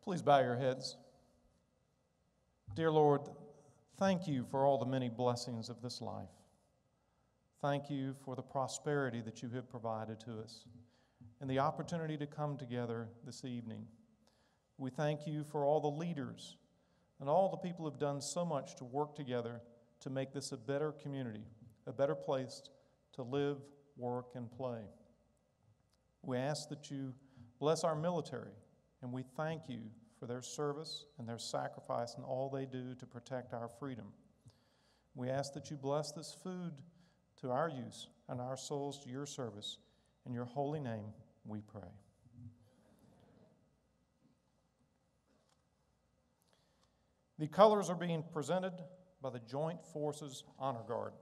Please bow your heads. Dear Lord, thank you for all the many blessings of this life. Thank you for the prosperity that you have provided to us and the opportunity to come together this evening. We thank you for all the leaders and all the people who have done so much to work together to make this a better community, a better place to live, work, and play. We ask that you bless our military, and we thank you for their service and their sacrifice and all they do to protect our freedom. We ask that you bless this food to our use and our souls to your service. In your holy name we pray. The colors are being presented by the Joint Forces Honor Guard.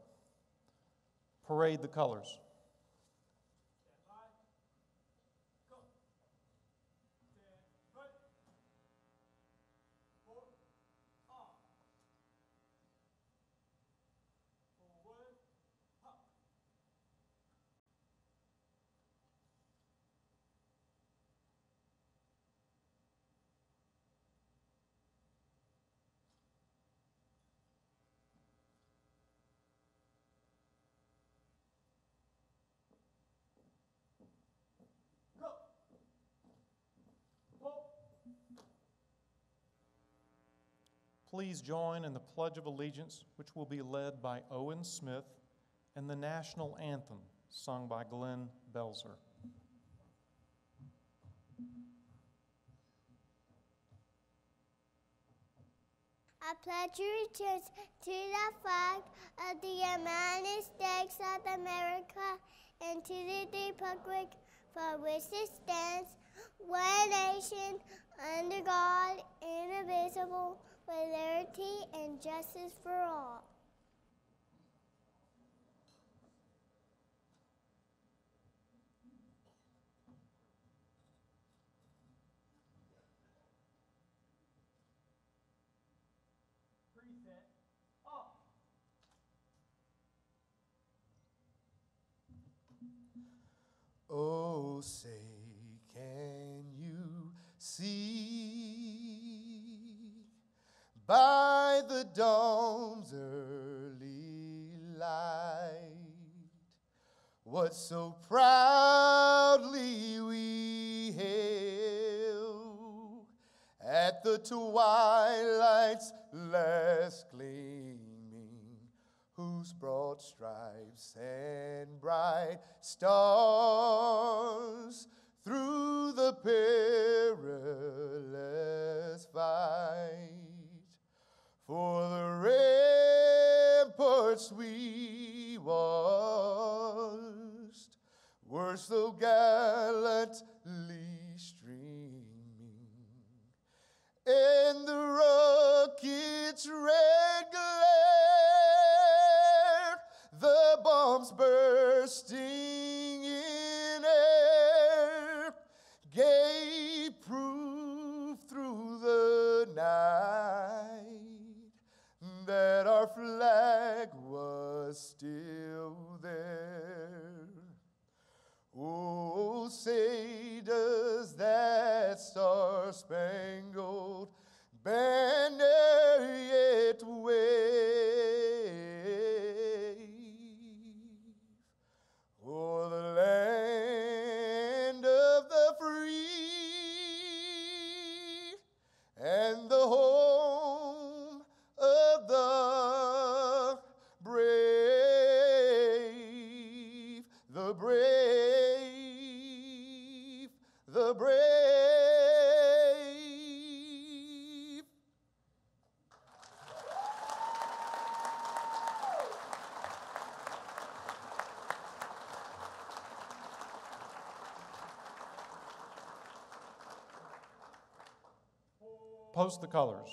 Parade the colors. Please join in the Pledge of Allegiance, which will be led by Owen Smith, and the national anthem sung by Glenn Belzer. I pledge allegiance to the flag of the United States of America and to the republic for which it stands, one nation, under God, indivisible, with liberty and justice for all. Present up. Oh, say, can you see by the dawn's early light what so proudly we hailed at the twilight's last gleaming, whose broad stripes and bright stars through the perilous fight for the ramparts we watched were so gallantly streaming, and the rocket's red glare, the bombs bursting in air, gave proof through the night that our flag was still there. Oh, say does that star-spangled banner yet wave o'er the land of the free and the home of the brave, the brave, the brave. Post the colors.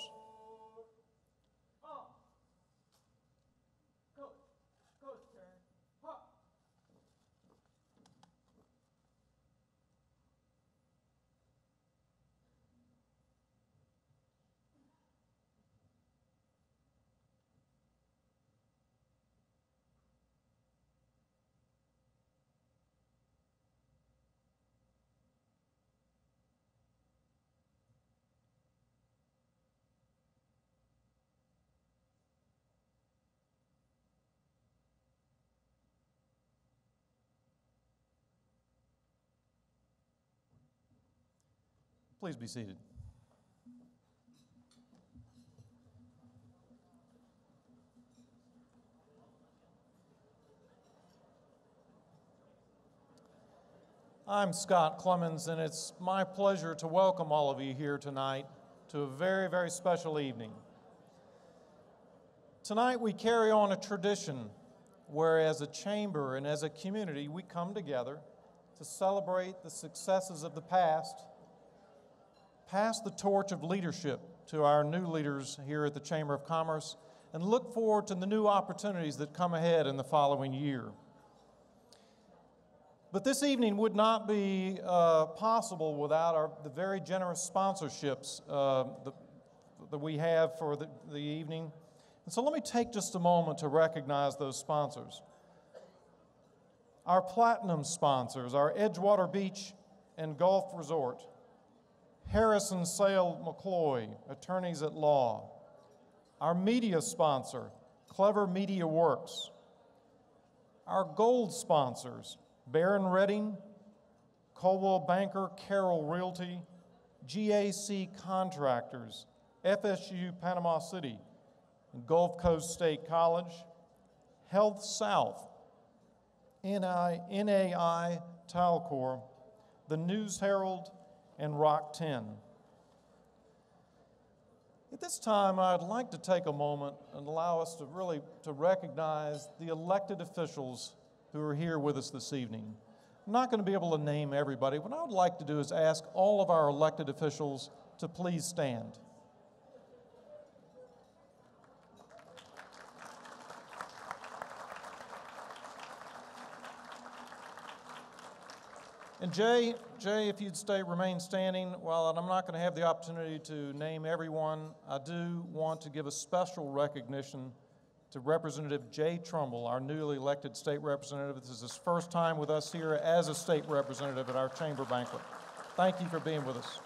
Up. Coach. Coach turn. Up. Please be seated. I'm Scott Clemens, and it's my pleasure to welcome all of you here tonight to a very, very special evening. Tonight we carry on a tradition where as a chamber and as a community we come together to celebrate the successes of the past, pass the torch of leadership to our new leaders here at the Chamber of Commerce, and look forward to the new opportunities that come ahead in the following year. But this evening would not be possible without the very generous sponsorships that we have for the evening. And so let me take just a moment to recognize those sponsors. Our platinum sponsors are Edgewater Beach and Golf Resort, Harrison Sale McCloy, attorneys at law. Our media sponsor, Clever Media Works. Our gold sponsors, Barron Redding, Coldwell Banker Carroll Realty, GAC Contractors, FSU Panama City, and Gulf Coast State College, Health South, NAI Talcor, the News Herald, and Rock 10. At this time, I'd like to take a moment and allow us to recognize the elected officials who are here with us this evening. I'm not going to be able to name everybody. What I would like to do is ask all of our elected officials to please stand. And Jay, if you'd remain standing, while I'm not going to have the opportunity to name everyone, I do want to give a special recognition to Representative Jay Trumbull, our newly elected state representative. This is his first time with us here as a state representative at our chamber banquet. Thank you for being with us.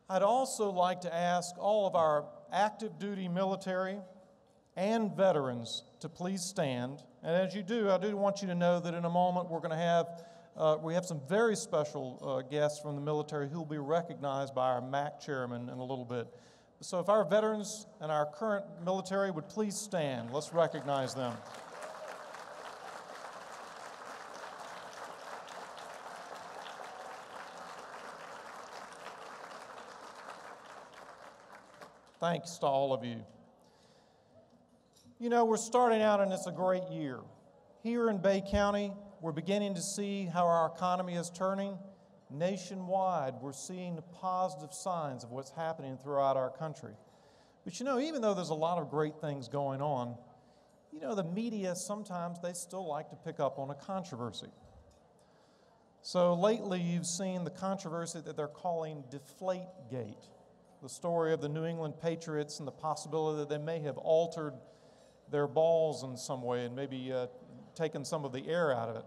I'd also like to ask all of our active duty military and veterans to please stand. And as you do, I do want you to know that in a moment we're going to have we have some very special guests from the military who will be recognized by our MAC chairman in a little bit. So if our veterans and our current military would please stand, let's recognize them. Thanks to all of you. You know, we're starting out and it's a great year. Here in Bay County, we're beginning to see how our economy is turning. Nationwide, we're seeing the positive signs of what's happening throughout our country. But you know, even though there's a lot of great things going on, you know, the media sometimes they still like to pick up on a controversy. So lately you've seen the controversy that they're calling Deflategate, the story of the New England Patriots and the possibility that they may have altered their balls in some way and maybe taken some of the air out of it.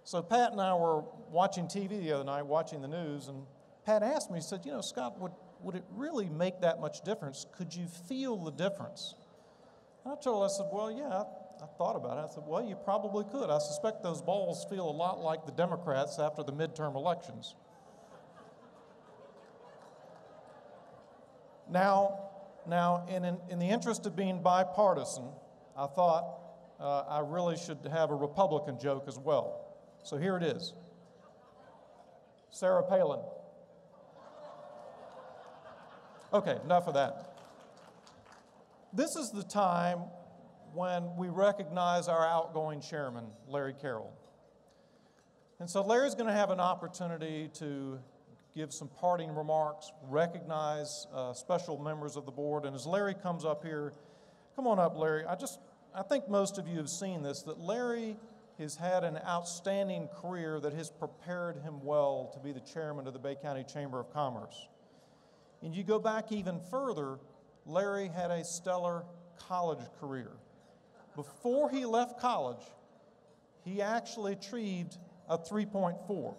So Pat and I were watching TV the other night, watching the news, and Pat asked me, he said, you know, Scott, would it really make that much difference? Could you feel the difference? And I told him, I said, well, yeah, I thought about it. I said, well, you probably could. I suspect those balls feel a lot like the Democrats after the midterm elections. Now, in the interest of being bipartisan, I thought I really should have a Republican joke as well. So here it is. Sarah Palin. Okay, enough of that. This is the time when we recognize our outgoing chairman, Larry Carroll. And so Larry's going to have an opportunity to give some parting remarks, recognize special members of the board. And as Larry comes up here, come on up, Larry. I think most of you have seen this, that Larry has had an outstanding career that has prepared him well to be the chairman of the Bay County Chamber of Commerce. And you go back even further, Larry had a stellar college career. Before he left college, he actually achieved a 3.4,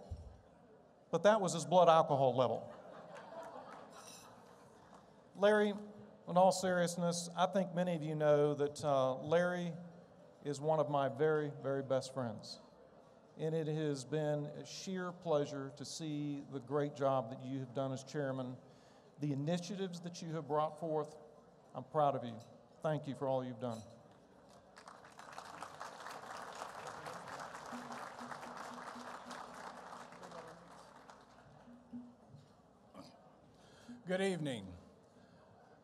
but that was his blood alcohol level. Larry, in all seriousness, I think many of you know that Larry is one of my very, very best friends. and it has been a sheer pleasure to see the great job that you have done as chairman, the initiatives that you have brought forth. I'm proud of you. Thank you for all you've done. Good evening.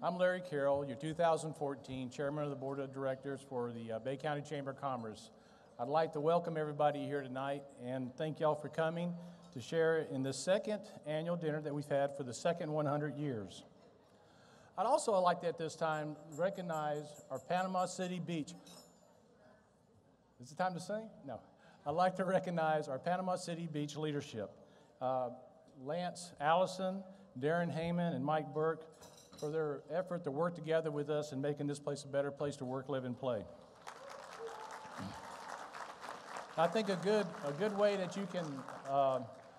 I'm Larry Carroll, your 2014 Chairman of the Board of Directors for the Bay County Chamber of Commerce. I'd like to welcome everybody here tonight and thank y'all for coming to share in the second annual dinner that we've had for the second 100 years. I'd also like to at this time recognize our Panama City Beach. Is it time to sing? No. I'd like to recognize our Panama City Beach leadership. Lance Allison, Darren Heyman, and Mike Burke for their effort to work together with us in making this place a better place to work, live, and play. I think a good way that you can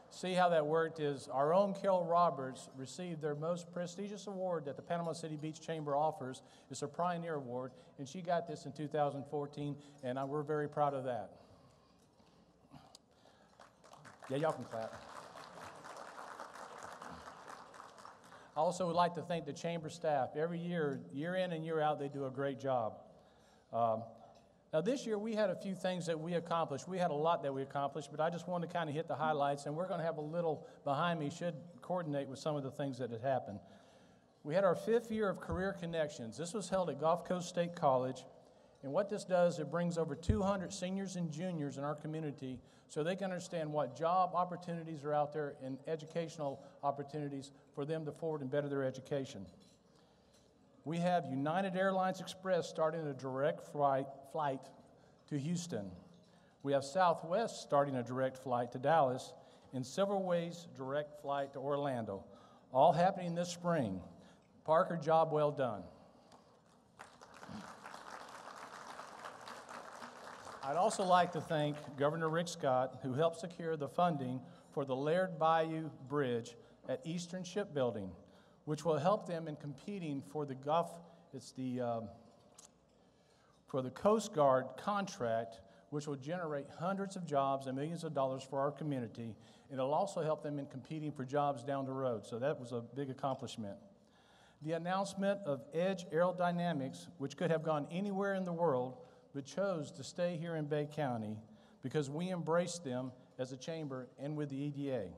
see how that worked is our own Carol Roberts received their most prestigious award that the Panama City Beach Chamber offers. It's a Pioneer Award, and she got this in 2014, and we're very proud of that. Yeah, y'all can clap. I also would like to thank the Chamber staff. Every year, year in and year out, they do a great job. Now this year, we had a few things that we accomplished. We had a lot that we accomplished, but I just wanted to kind of hit the highlights, and we're going to have a little behind me, should coordinate with some of the things that had happened. We had our 5th year of Career Connections. This was held at Gulf Coast State College, and what this does, it brings over 200 seniors and juniors in our community so they can understand what job opportunities are out there and educational opportunities for them to forward and better their education. We have United Airlines Express starting a direct flight to Houston. We have Southwest starting a direct flight to Dallas, and Silverways direct flight to Orlando, all happening this spring. Parker, job well done. I'd also like to thank Governor Rick Scott, who helped secure the funding for the Laird Bayou Bridge at Eastern Shipbuilding, which will help them in competing for the for the Coast Guard contract, which will generate hundreds of jobs and millions of dollars for our community. It'll also help them in competing for jobs down the road, so that was a big accomplishment. The announcement of Edge Aerodynamics, which could have gone anywhere in the world, but chose to stay here in Bay County because we embraced them as a chamber and with the EDA.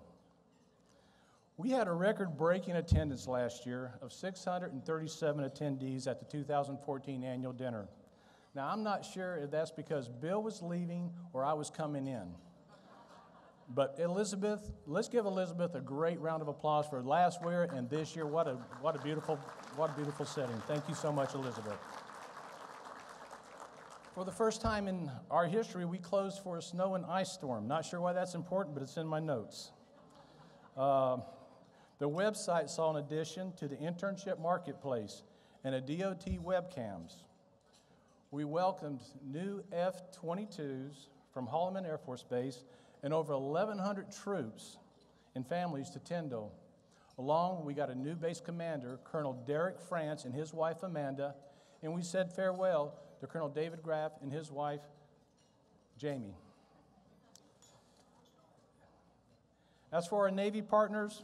We had a record-breaking attendance last year of 637 attendees at the 2014 annual dinner. Now, I'm not sure if that's because Bill was leaving or I was coming in. But Elizabeth, let's give Elizabeth a great round of applause for last year and this year. What a beautiful setting. Thank you so much, Elizabeth. For the first time in our history, we closed for a snow and ice storm. Not sure why that's important, but it's in my notes. The website saw an addition to the internship marketplace and a DOT webcams. We welcomed new F-22s from Holloman Air Force Base and over 1,100 troops and families to Tyndall. Along, we got a new base commander, Colonel Derek France and his wife Amanda, and we said farewell to Colonel David Graff and his wife Jamie. As for our Navy partners,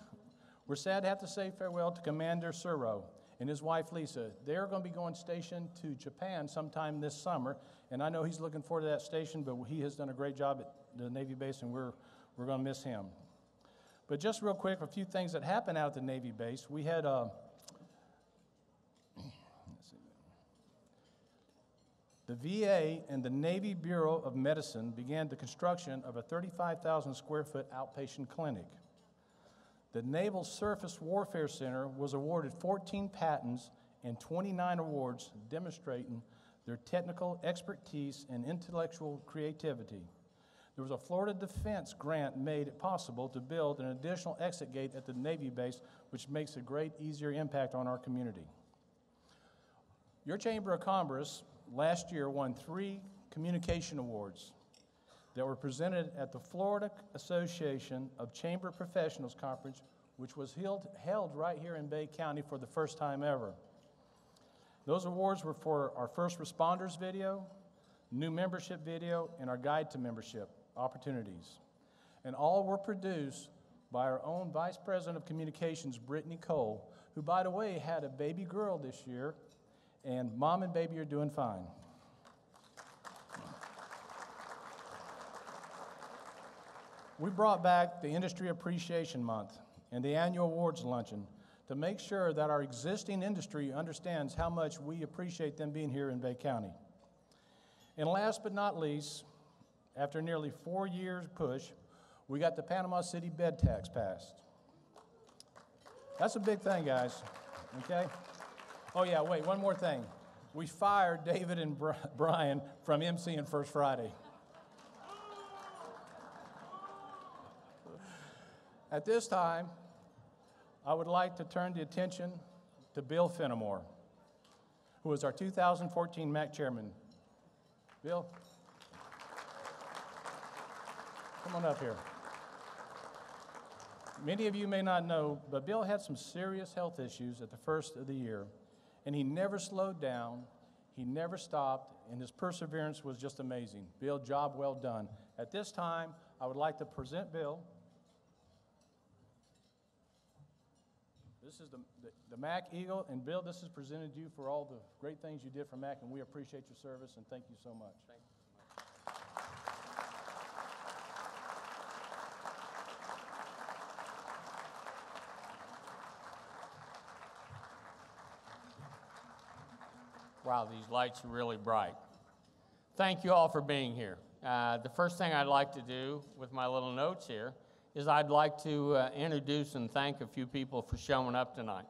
we're sad to have to say farewell to Commander Suro and his wife Lisa. They're going to be going stationed to Japan sometime this summer, and I know he's looking forward to that station, but he has done a great job at the Navy base, and we're going to miss him. But just real quick, a few things that happened out at the Navy base. We had the VA and the Navy Bureau of Medicine began the construction of a 35,000 square foot outpatient clinic. The Naval Surface Warfare Center was awarded 14 patents and 29 awards demonstrating their technical expertise and intellectual creativity. There was a Florida Defense grant made it possible to build an additional exit gate at the Navy base, which makes a great, easier impact on our community. Your Chamber of Commerce last year won 3 communication awards that were presented at the Florida Association of Chamber Professionals Conference, which was held right here in Bay County for the first time ever. Those awards were for our first responders video, new membership video, and our guide to membership. opportunities. And all were produced by our own Vice President of Communications, Brittany Cole, who, by the way, had a baby girl this year, and mom and baby are doing fine. We brought back the Industry Appreciation Month and the annual awards luncheon to make sure that our existing industry understands how much we appreciate them being here in Bay County. And last but not least, after nearly 4 years push, we got the Panama City bed tax passed. That's a big thing, guys, okay? Oh yeah, wait, one more thing. We fired David and Brian from MCing First Friday. At this time, I would like to turn the attention to Bill Fenimore, who is our 2014 MAC chairman. Bill, come on up here. Many of you may not know, but Bill had some serious health issues at the first of the year, and he never slowed down, he never stopped, and his perseverance was just amazing. Bill, job well done. At this time, I would like to present Bill. This is the MAC Eagle, and Bill, this is presented to you for all the great things you did for MAC, and we appreciate your service, and thank you so much. Thank you. Wow, these lights are really bright. Thank you all for being here. The first thing I'd like to do with my little notes here is I'd like to introduce and thank a few people for showing up tonight.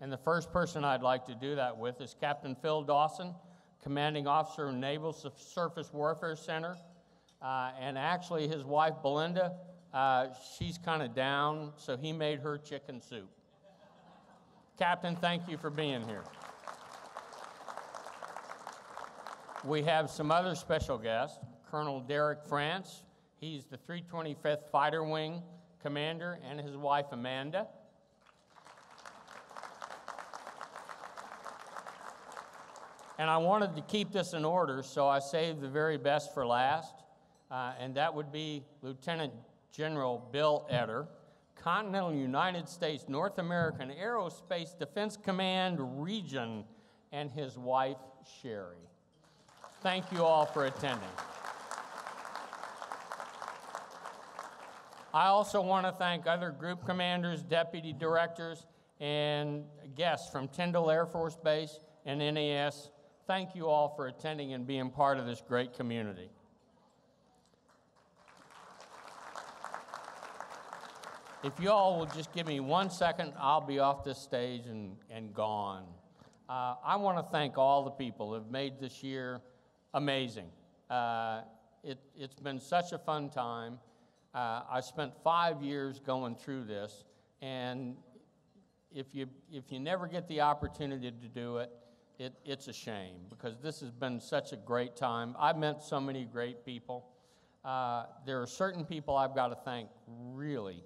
And the first person I'd like to do that with is Captain Phil Dawson, Commanding Officer of Naval Surface Warfare Center. And actually his wife, Belinda, she's kind of down, so he made her chicken soup. Captain, thank you for being here. We have some other special guests. Colonel Derek France, he's the 325th Fighter Wing Commander, and his wife, Amanda. And I wanted to keep this in order, so I saved the very best for last, and that would be Lieutenant General Bill Etter, Continental United States North American Aerospace Defense Command Region, and his wife, Sherry. Thank you all for attending. I also want to thank other group commanders, deputy directors, and guests from Tyndall Air Force Base and NAS. Thank you all for attending and being part of this great community. If you all will just give me 1 second, I'll be off this stage and gone. I want to thank all the people who have made this year amazing. It's been such a fun time. I spent 5 years going through this, and if you never get the opportunity to do it, it's a shame, because this has been such a great time. I've met so many great people. There are certain people I've got to thank, really,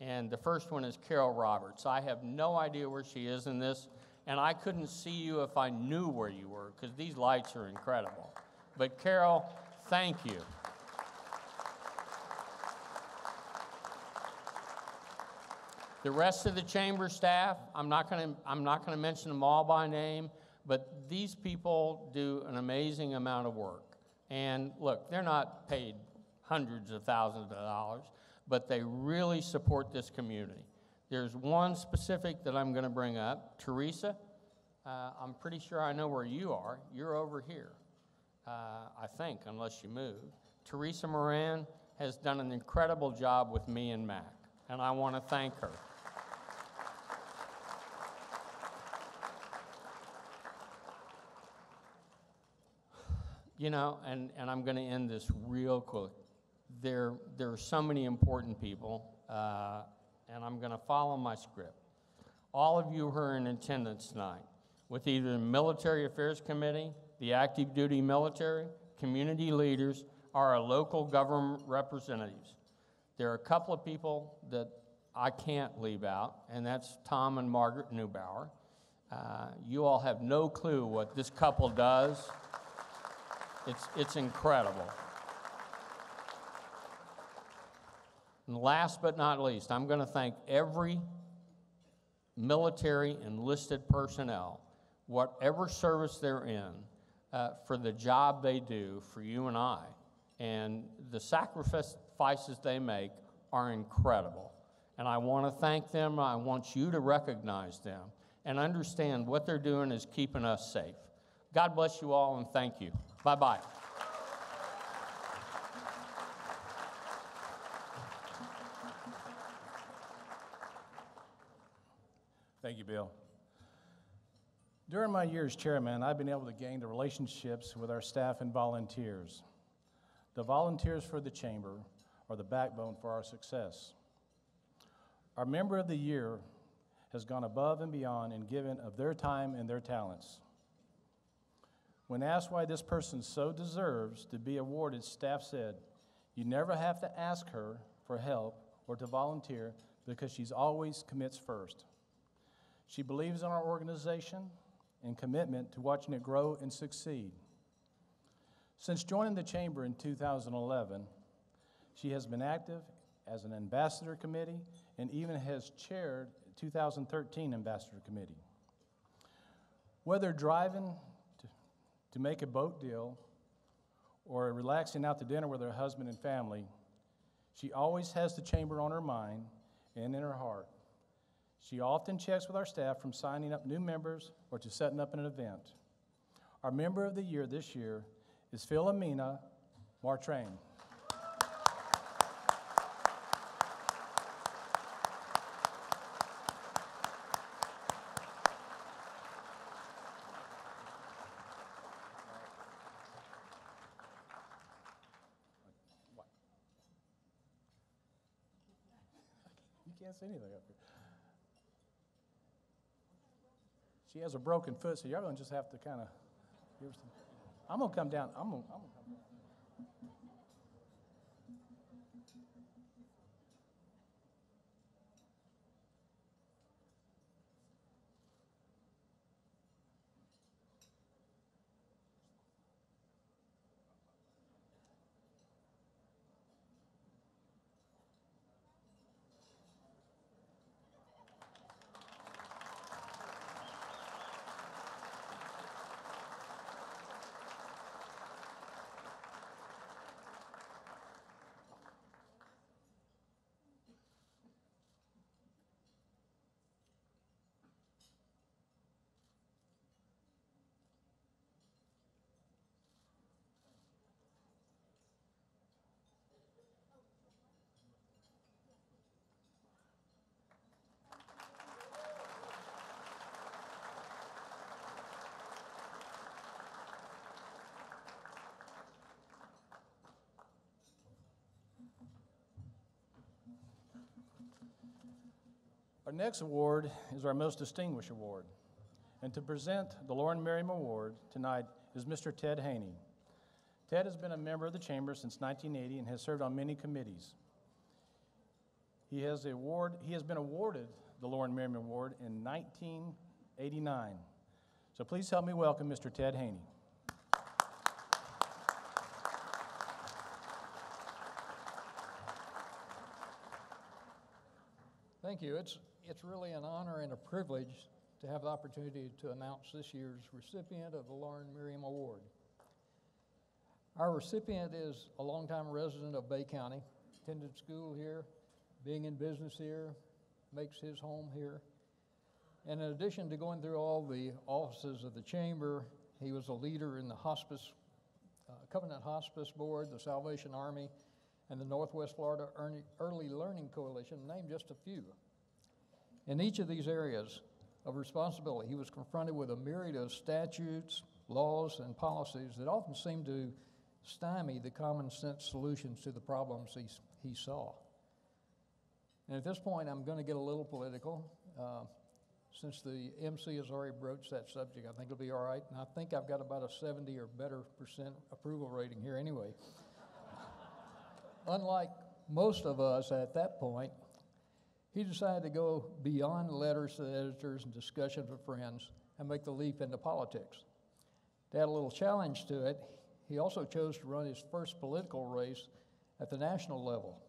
and the first one is Carol Roberts. I have no idea where she is in this, and I couldn't see you if I knew where you were, because these lights are incredible. But Carol, thank you. The rest of the chamber staff, I'm not going to mention them all by name, but these people do an amazing amount of work. And look, they're not paid hundreds of thousands of dollars, but they really support this community. There's one specific that I'm going to bring up. Teresa, I'm pretty sure I know where you are. You're over here, I think, unless you moved. Teresa Moran has done an incredible job with me and Mac, and I want to thank her. You know, and I'm going to end this real quick. There are so many important people, and I'm going to follow my script. All of you who are in attendance tonight, with either the Military Affairs Committee, the active duty military, community leaders, or our local government representatives. There are a couple of people that I can't leave out, and that's Tom and Margaret Neubauer. You all have no clue what this couple does. It's incredible. And last but not least, I'm going to thank every military enlisted personnel, whatever service they're in, for the job they do for you and I. And the sacrifices they make are incredible. And I want to thank them. I want you to recognize them and understand what they're doing is keeping us safe. God bless you all, and thank you. Bye-bye. Thank you, Bill. During my year as chairman, I've been able to gain the relationships with our staff and volunteers. The volunteers for the chamber are the backbone for our success. Our member of the year has gone above and beyond and given of their time and their talents. When asked why this person so deserves to be awarded, staff said, "You never have to ask her for help or to volunteer because she's always commits first. She believes in our organization and commitment to watching it grow and succeed. Since joining the chamber in 2011, she has been active as an ambassador committee and even has chaired 2013 ambassador committee. Whether driving to make a boat deal or relaxing out to dinner with her husband and family, she always has the chamber on her mind and in her heart. She often checks with our staff from signing up new members or to setting up an event. Our member of the year this year is Philomena Martrain. You can't see anything up here. She has a broken foot, so you're going to just have to kind of. I'm going to come down. I'm going to come down. Our next award is our Most Distinguished Award. And to present the Lauren Merriam Award tonight is Mr. Ted Haney. Ted has been a member of the Chamber since 1980 and has served on many committees. He has been awarded the Lauren Merriam Award in 1989. So please help me welcome Mr. Ted Haney. Thank you. It's really an honor and a privilege to have the opportunity to announce this year's recipient of the Lauren Merriam Award. Our recipient is a longtime resident of Bay County, attended school here, being in business here, makes his home here. And in addition to going through all the offices of the Chamber, he was a leader in the Hospice, Covenant Hospice Board, the Salvation Army, and the Northwest Florida Early Learning Coalition, to name just a few. In each of these areas of responsibility, he was confronted with a myriad of statutes, laws, and policies that often seemed to stymie the common sense solutions to the problems he saw. And at this point, I'm going to get a little political. Since the MC has already broached that subject, I think it'll be all right. And I think I've got about a 70 or better % approval rating here anyway. Unlike most of us at that point, he decided to go beyond letters to the editors and discussions with friends and make the leap into politics. To add a little challenge to it, he also chose to run his first political race at the national level.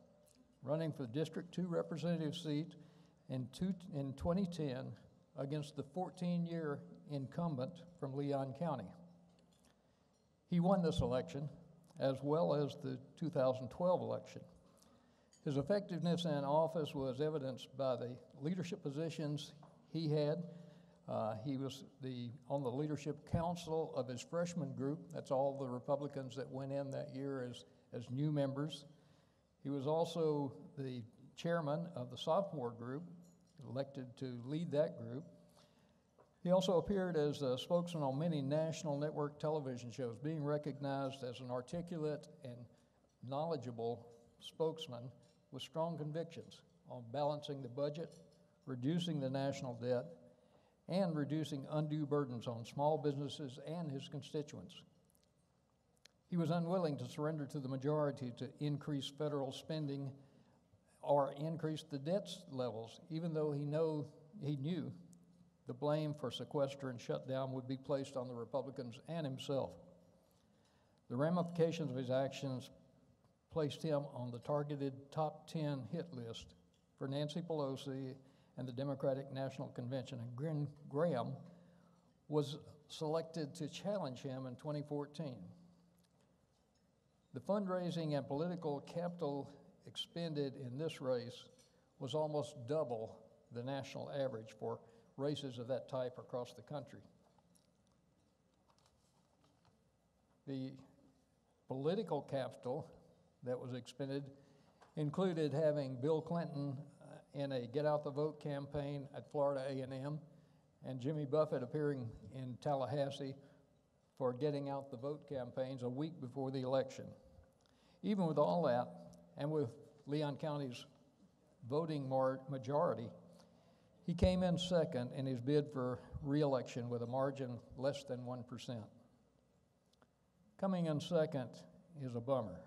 running for the District 2 representative seat in 2010 against the 14-year incumbent from Leon County. He won this election, as well as the 2012 election. His effectiveness in office was evidenced by the leadership positions he had. He was on the leadership council of his freshman group. That's all the Republicans that went in that year as new members. He was also the chairman of the sophomore group, elected to lead that group. He also appeared as a spokesman on many national network television shows, being recognized as an articulate and knowledgeable spokesman with strong convictions on balancing the budget, reducing the national debt, and reducing undue burdens on small businesses and his constituents. He was unwilling to surrender to the majority to increase federal spending or increase the debt levels, even though he knew the blame for sequester and shutdown would be placed on the Republicans and himself. The ramifications of his actions placed him on the targeted top 10 hit list for Nancy Pelosi and the Democratic National Convention, and Graham was selected to challenge him in 2014. The fundraising and political capital expended in this race was almost double the national average for races of that type across the country. The political capital that was expended included having Bill Clinton in a Get Out the Vote campaign at Florida A&M, and Jimmy Buffett appearing in Tallahassee for Getting Out the Vote campaigns a week before the election. Even with all that, and with Leon County's voting majority, he came in second in his bid for re-election with a margin less than 1%. Coming in second is a bummer.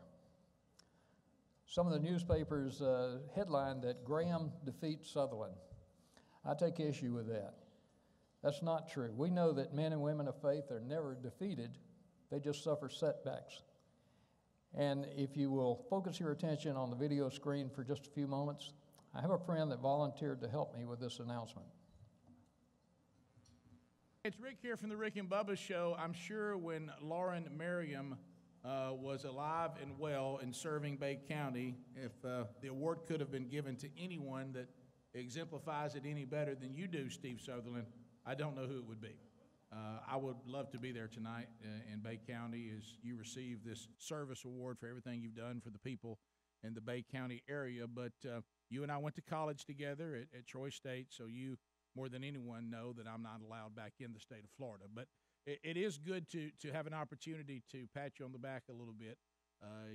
Some of the newspapers headlined that Graham defeats Sutherland. I take issue with that. That's not true. We know that men and women of faith are never defeated, they just suffer setbacks. And if you will focus your attention on the video screen for just a few moments, I have a friend that volunteered to help me with this announcement. It's Rick here from the Rick and Bubba Show. I'm sure when Lauren Merriam was alive and well and serving Bay County, if the award could have been given to anyone that exemplifies it any better than you do, Steve Sutherland, I don't know who it would be. I would love to be there tonight in Bay County as you receive this service award for everything you've done for the people in the Bay County area. But you and I went to college together at Troy State, so you more than anyone know that I'm not allowed back in the state of Florida. But it is good to have an opportunity to pat you on the back a little bit.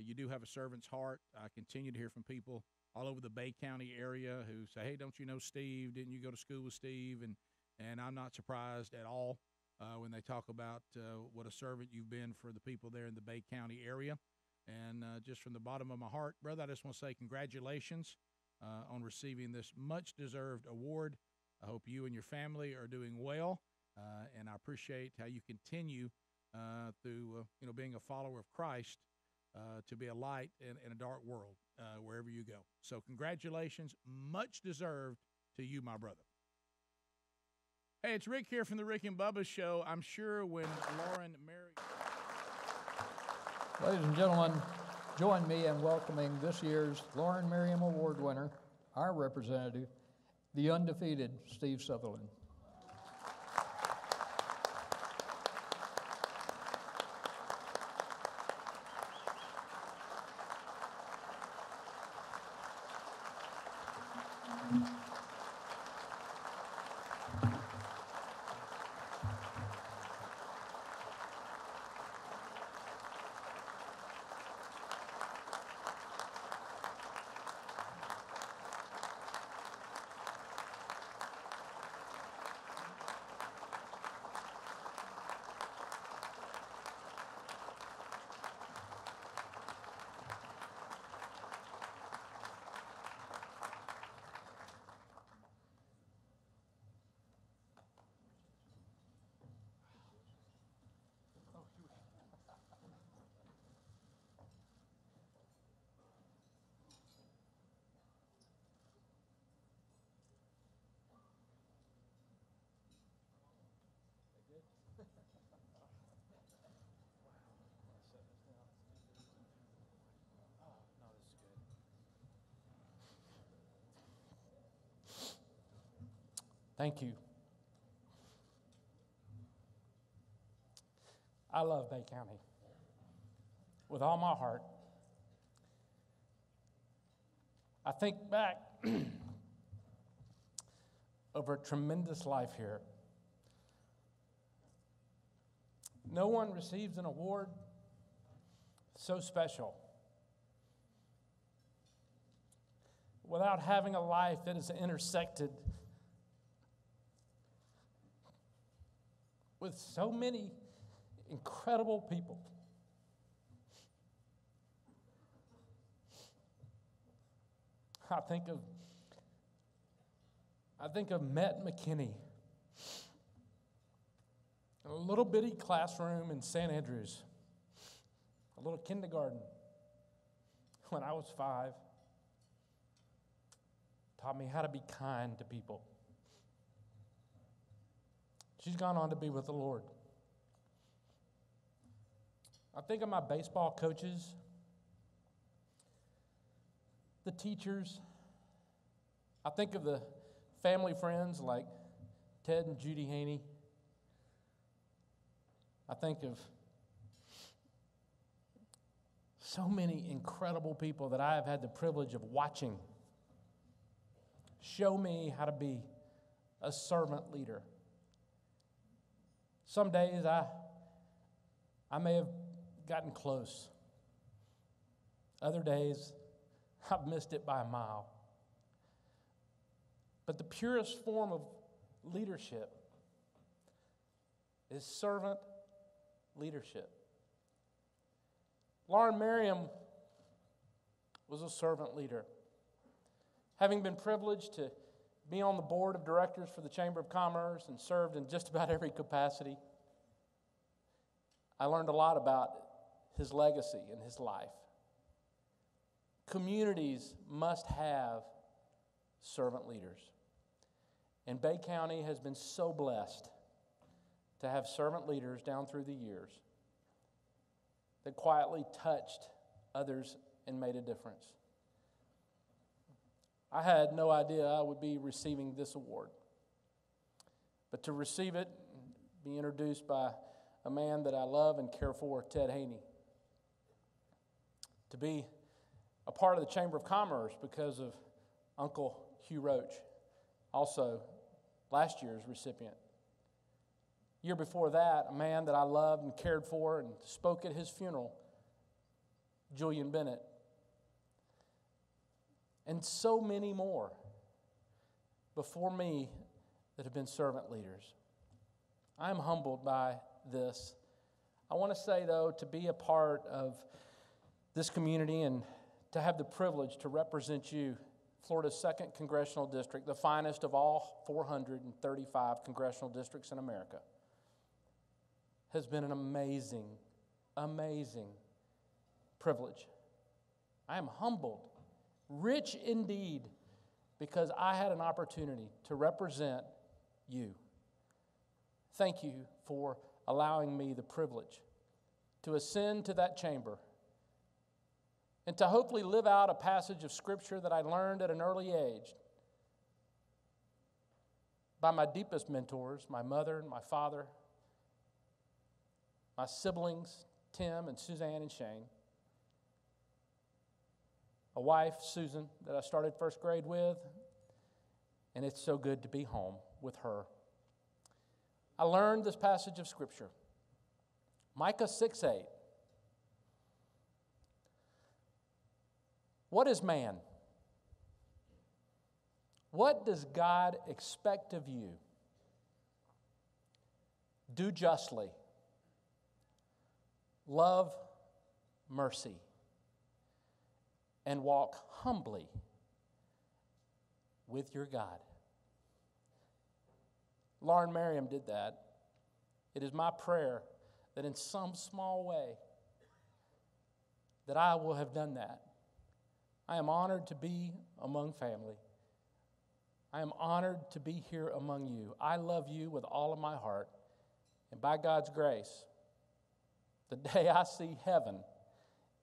You do have a servant's heart. I continue to hear from people all over the Bay County area who say, hey, don't you know Steve? Didn't you go to school with Steve? And I'm not surprised at all when they talk about what a servant you've been for the people there in the Bay County area. And just from the bottom of my heart, brother, I just want to say congratulations on receiving this much-deserved award. I hope you and your family are doing well, and I appreciate how you continue through being a follower of Christ to be a light in a dark world wherever you go. So congratulations, much deserved to you, my brother. Hey, it's Rick here from the Rick and Bubba Show. I'm sure when Lauren Merriam... Ladies and gentlemen, join me in welcoming this year's Lauren Merriam Award winner, our representative, the undefeated Steve Sutherland. Thank you. I love Bay County with all my heart. I think back over a tremendous life here. No one receives an award so special without having a life that is intersected with so many incredible people. I think of Matt McKinney, in a little bitty classroom in St. Andrews, a little kindergarten, when I was 5, taught me how to be kind to people. She's gone on to be with the Lord. I think of my baseball coaches, the teachers. I think of the family friends like Ted and Judy Haney. I think of so many incredible people that I have had the privilege of watching show me how to be a servant leader. Some days I may have gotten close. Other days, I've missed it by a mile. But the purest form of leadership is servant leadership. Lauren Merriam was a servant leader. Having been privileged to be on the board of directors for the Chamber of Commerce and served in just about every capacity, I learned a lot about his legacy and his life. Communities must have servant leaders. And Bay County has been so blessed to have servant leaders down through the years that quietly touched others and made a difference. I had no idea I would be receiving this award. But to receive it, be introduced by a man that I love and care for, Ted Haney. To be a part of the Chamber of Commerce because of Uncle Hugh Roach, also last year's recipient. Year before that, a man that I loved and cared for and spoke at his funeral, Julian Bennett. And so many more before me that have been servant leaders. I am humbled by this. I want to say, though, to be a part of this community and to have the privilege to represent you, Florida's 2nd Congressional District, the finest of all 435 congressional districts in America, has been an amazing, amazing privilege. I am humbled, rich indeed, because I had an opportunity to represent you. Thank you for allowing me the privilege to ascend to that chamber and to hopefully live out a passage of Scripture that I learned at an early age by my deepest mentors, my mother and my father, my siblings, Tim and Suzanne and Shane, a wife, Susan, that I started first grade with, and it's so good to be home with her. I learned this passage of Scripture, Micah 6:8. What is man? What does God expect of you? Do justly, love mercy, and walk humbly with your God. Lauren Merriam did that. It is my prayer that in some small way that I will have done that. I am honored to be among family. I am honored to be here among you. I love you with all of my heart. And by God's grace, the day I see heaven,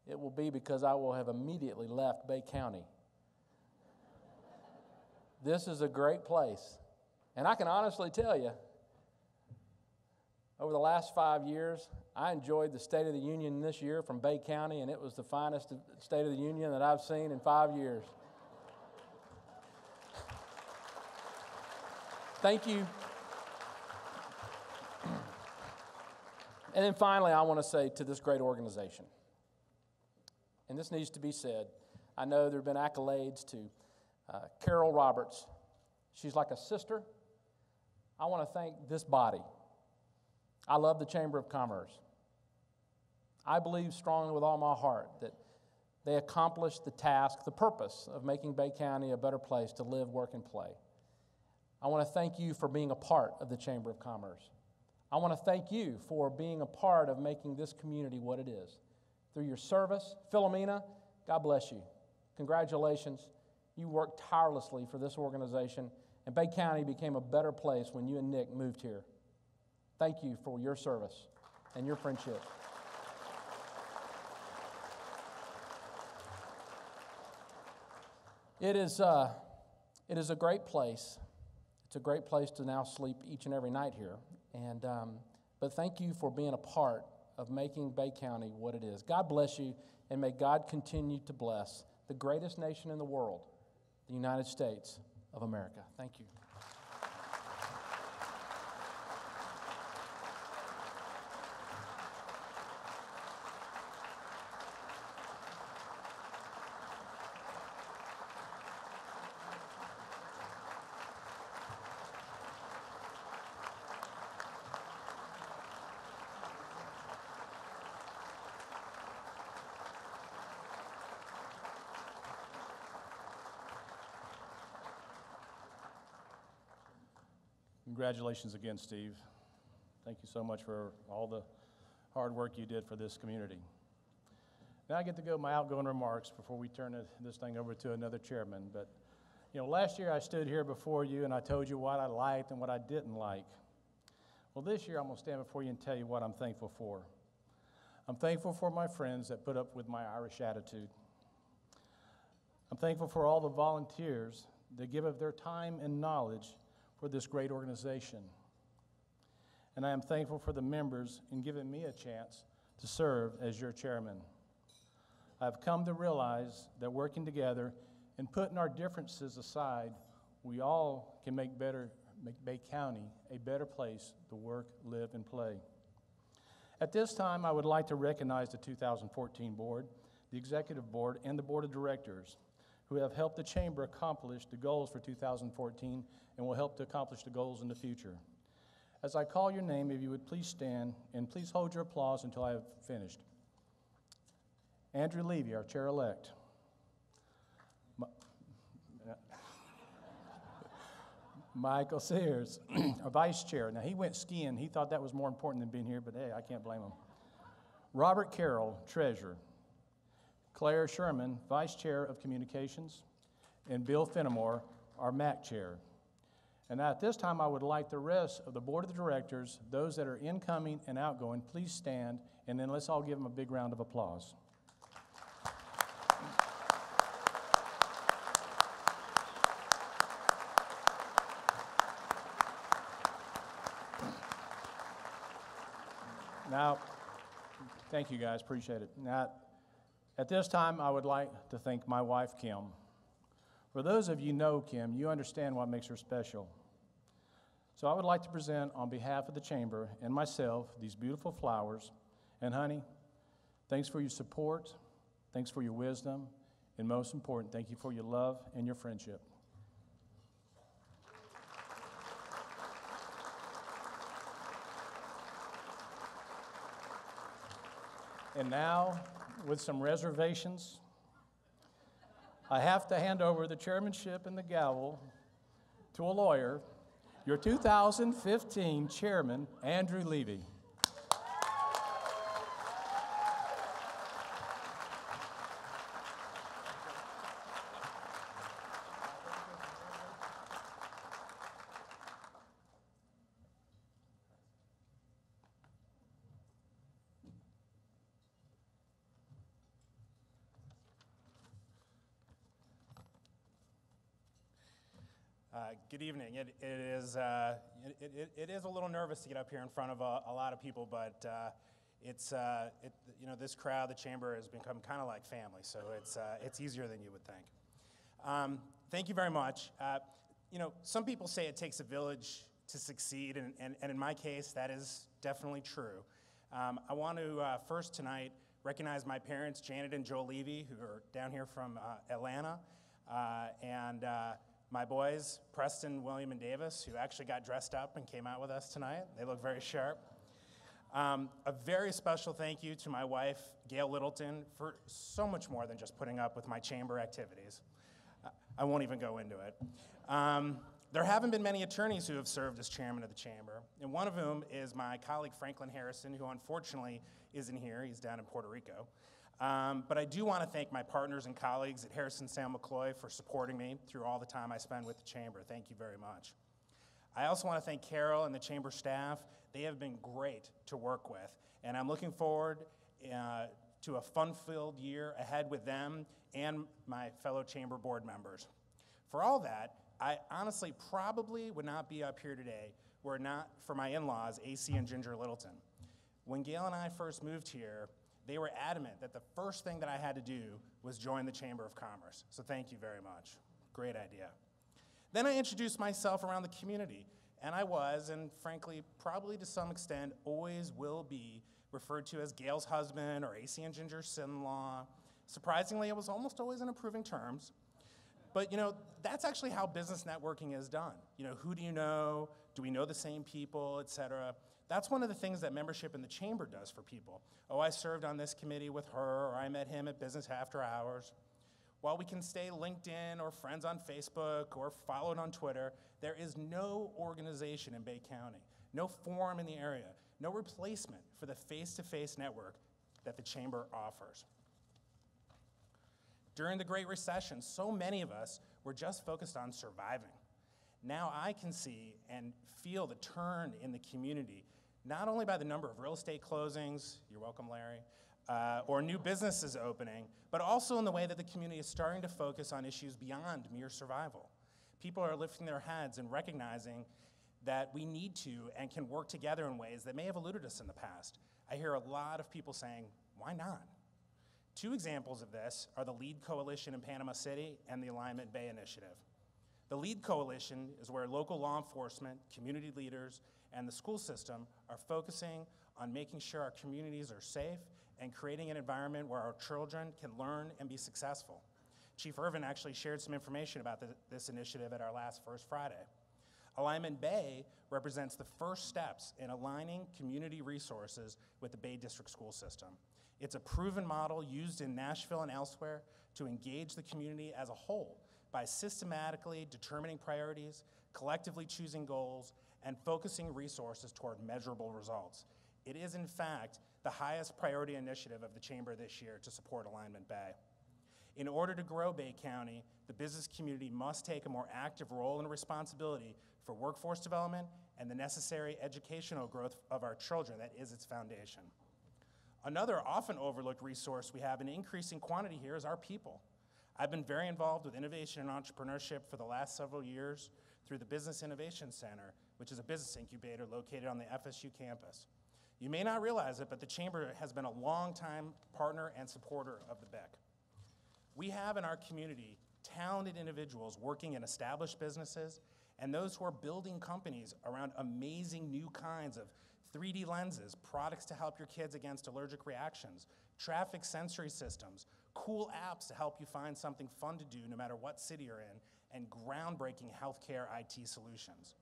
it will be because I will have immediately left Bay County. This is a great place, And I can honestly tell you, over the last 5 years, I enjoyed the State of the Union this year from Bay County, and it was the finest State of the Union that I've seen in 5 years. Thank you. And then finally, I want to say to this great organization, and this needs to be said, I know there have been accolades to Carol Roberts. She's like a sister. I want to thank this body. I love the Chamber of Commerce. I believe strongly with all my heart that they accomplished the task, the purpose of making Bay County a better place to live, work, and play. I want to thank you for being a part of the Chamber of Commerce. I want to thank you for being a part of making this community what it is. Through your service, Philomena, God bless you. Congratulations. You worked tirelessly for this organization, and Bay County became a better place when you and Nick moved here. Thank you for your service and your friendship. It is a great place. It's a great place to now sleep each and every night here. But thank you for being a part of making Bay County what it is. God bless you, and may God continue to bless the greatest nation in the world, the United States of America. Thank you. Congratulations again, Steve. Thank you so much for all the hard work you did for this community. Now I get to go my outgoing remarks before we turn this thing over to another chairman. But, last year I stood here before you and I told you what I liked and what I didn't like. Well, this year I'm going to stand before you and tell you what I'm thankful for. I'm thankful for my friends that put up with my Irish attitude. I'm thankful for all the volunteers that give of their time and knowledge for this great organization. And I am thankful for the members in giving me a chance to serve as your chairman. I've come to realize that working together and putting our differences aside, we all can make Bay County a better place to work, live, and play. At this time, I would like to recognize the 2014 board, the executive board, and the board of directors who have helped the Chamber accomplish the goals for 2014 and will help to accomplish the goals in the future. As I call your name, if you would please stand and please hold your applause until I have finished. Andrew Levy, our chair-elect. Michael Sears, our vice chair. Now, he went skiing. He thought that was more important than being here, but hey, I can't blame him. Robert Carroll, treasurer. Claire Sherman, vice chair of communications. And Bill Fenimore, our MAC chair. And at this time, I would like the rest of the board of directors, those that are incoming and outgoing, please stand, and then let's all give them a big round of applause. Now, thank you guys, appreciate it. Now, at this time, I would like to thank my wife, Kim. For those of you who know Kim, you understand what makes her special. So I would like to present on behalf of the Chamber and myself these beautiful flowers. And honey, thanks for your support, thanks for your wisdom, and most important, thank you for your love and your friendship. And now, with some reservations, I have to hand over the chairmanship and the gavel to a lawyer, your 2015 chairman, Andrew Levy. Good evening. It is a little nervous to get up here in front of a lot of people, but this crowd, the chamber, has become kind of like family, so it's easier than you would think. Thank you very much. Some people say it takes a village to succeed, and in my case, that is definitely true. I want to first tonight recognize my parents, Janet and Joe Levy, who are down here from Atlanta, and my boys, Preston, William, and Davis, who actually got dressed up and came out with us tonight. They look very sharp. A very special thank you to my wife, Gail Littleton, for so much more than just putting up with my chamber activities. I won't even go into it. There haven't been many attorneys who have served as chairman of the chamber, and one of whom is my colleague, Franklin Harrison, who unfortunately isn't here. He's down in Puerto Rico. But I do want to thank my partners and colleagues at Harrison Sam McCloy for supporting me through all the time I spend with the chamber. Thank you very much. I also want to thank Carol and the chamber staff. They have been great to work with, and I'm looking forward to a fun-filled year ahead with them and my fellow chamber board members. For all that, I honestly probably would not be up here today were it not for my in-laws, AC and Ginger Littleton. When Gail and I first moved here, they were adamant that the first thing that I had to do was join the Chamber of Commerce. So thank you very much. Great idea. Then I introduced myself around the community, and I was, and frankly, probably to some extent, always will be referred to as Gail's husband or AC and Ginger's son-in-law. Surprisingly, it was almost always in approving terms. But that's actually how business networking is done. Who do you know? Do we know the same people, et cetera? That's one of the things that membership in the chamber does for people. Oh, I served on this committee with her, or I met him at Business After Hours. While we can stay LinkedIn or friends on Facebook or followed on Twitter, there is no organization in Bay County, no forum in the area, no replacement for the face-to-face network that the chamber offers. During the Great Recession, so many of us were just focused on surviving. Now I can see and feel the turn in the community, not only by the number of real estate closings, you're welcome, Larry, or new businesses opening, but also in the way that the community is starting to focus on issues beyond mere survival. People are lifting their heads and recognizing that we need to and can work together in ways that may have eluded us in the past. I hear a lot of people saying, why not? Two examples of this are the LEAD Coalition in Panama City and the Alignment Bay Initiative. The LEAD Coalition is where local law enforcement, community leaders, and the school system are focusing on making sure our communities are safe and creating an environment where our children can learn and be successful. Chief Irvin actually shared some information about this initiative at our last First Friday. Alignment Bay represents the first steps in aligning community resources with the Bay District school system. It's a proven model used in Nashville and elsewhere to engage the community as a whole by systematically determining priorities, collectively choosing goals, and focusing resources toward measurable results. It is, in fact, the highest priority initiative of the Chamber this year to support Alignment Bay. In order to grow Bay County, the business community must take a more active role and responsibility for workforce development and the necessary educational growth of our children that is its foundation. Another often overlooked resource we have in increasing quantity here is our people. I've been very involved with innovation and entrepreneurship for the last several years through the Business Innovation Center, which is a business incubator located on the FSU campus. You may not realize it, but the Chamber has been a longtime partner and supporter of the BIC. We have in our community talented individuals working in established businesses and those who are building companies around amazing new kinds of 3D lenses, products to help your kids against allergic reactions, traffic sensory systems, cool apps to help you find something fun to do no matter what city you're in, and groundbreaking healthcare IT solutions.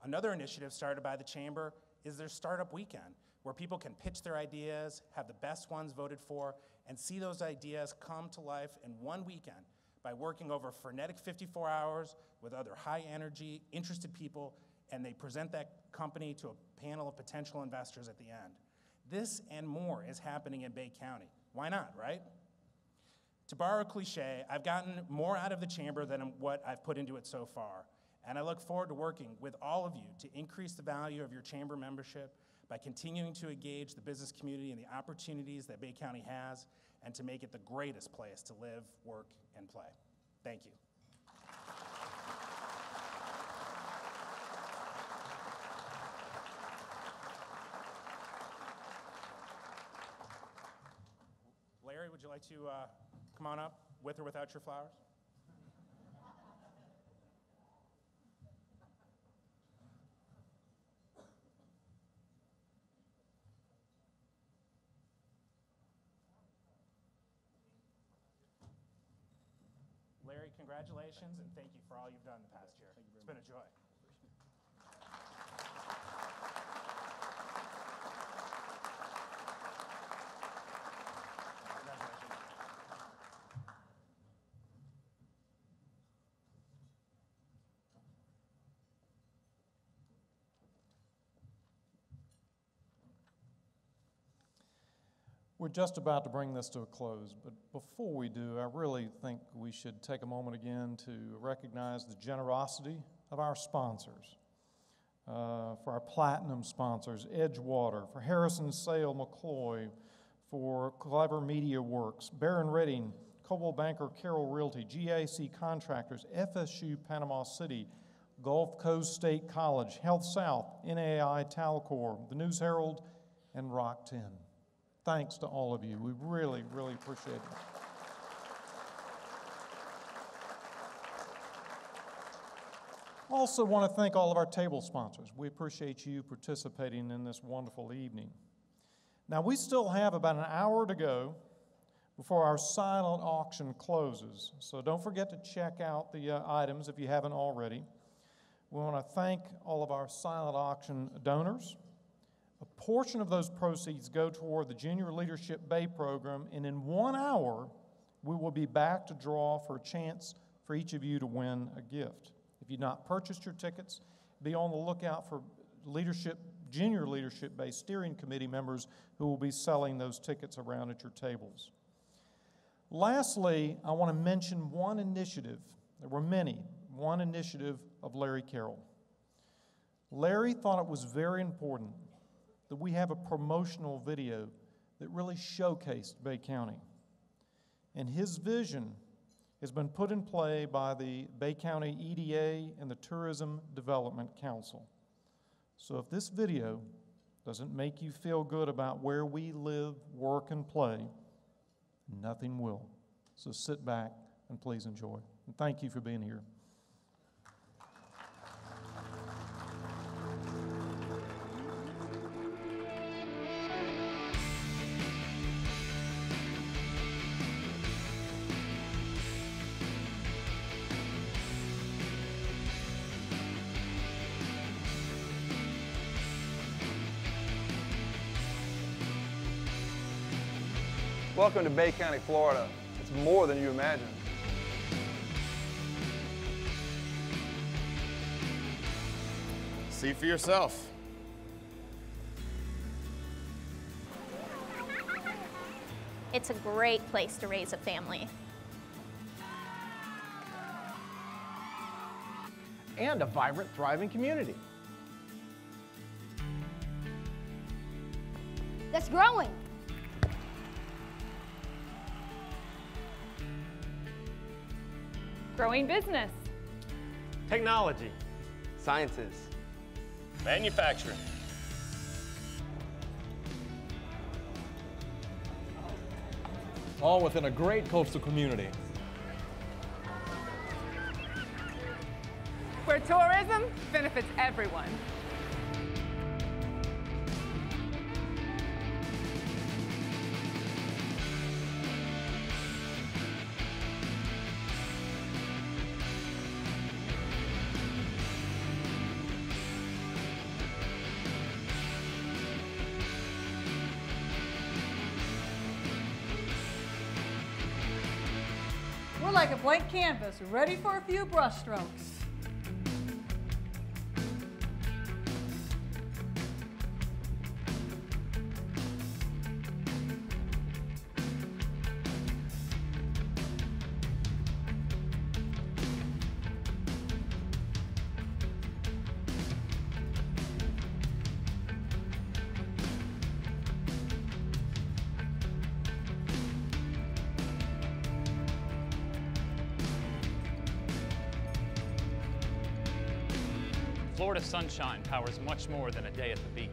Another initiative started by the Chamber is their Startup Weekend, where people can pitch their ideas, have the best ones voted for, and see those ideas come to life in one weekend by working over a frenetic 54 hours with other high-energy, interested people, and they present that company to a panel of potential investors at the end. This and more is happening in Bay County. Why not, right? To borrow a cliche, I've gotten more out of the Chamber than what I've put into it so far, and I look forward to working with all of you to increase the value of your Chamber membership by continuing to engage the business community and the opportunities that Bay County has, and to make it the greatest place to live, work, and play. Thank you. like to come on up, with or without your flowers? Larry, congratulations, and thank you for all you've done the past year. It's been a joy. Congratulations. We're just about to bring this to a close, but before we do, I really think we should take a moment again to recognize the generosity of our sponsors. For our platinum sponsors, Edgewater, for Harrison Sale McCloy, for Clever Media Works, Barron Redding, Coldwell Banker Carroll Realty, GAC Contractors, FSU Panama City, Gulf Coast State College, Health South, NAI Talcor, the News Herald, and Rock 10. Thanks to all of you. We really, really appreciate it. Also want to thank all of our table sponsors. We appreciate you participating in this wonderful evening. Now, we still have about an hour to go before our silent auction closes, so don't forget to check out the items if you haven't already. We want to thank all of our silent auction donors. A portion of those proceeds go toward the Junior Leadership Bay program, and in 1 hour, we will be back to draw for a chance for each of you to win a gift. If you've not purchased your tickets, be on the lookout for Junior Leadership Bay Steering Committee members who will be selling those tickets around at your tables. Lastly, I want to mention one initiative. There were many. One initiative of Larry Carroll. Larry thought it was very important that we have a promotional video that really showcased Bay County. And his vision has been put in play by the Bay County EDA and the Tourism Development Council. So if this video doesn't make you feel good about where we live, work, and play, nothing will. So sit back and please enjoy. And thank you for being here. Welcome to Bay County, Florida. It's more than you imagine. See for yourself. It's a great place to raise a family. And a vibrant, thriving community. That's growing. Growing business. Technology. Sciences. Manufacturing. All within a great coastal community. Where tourism benefits everyone. We're like a blank canvas, ready for a few brush strokes. Florida sunshine powers much more than a day at the beach.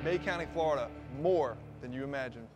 Bay County, Florida, more than you imagine.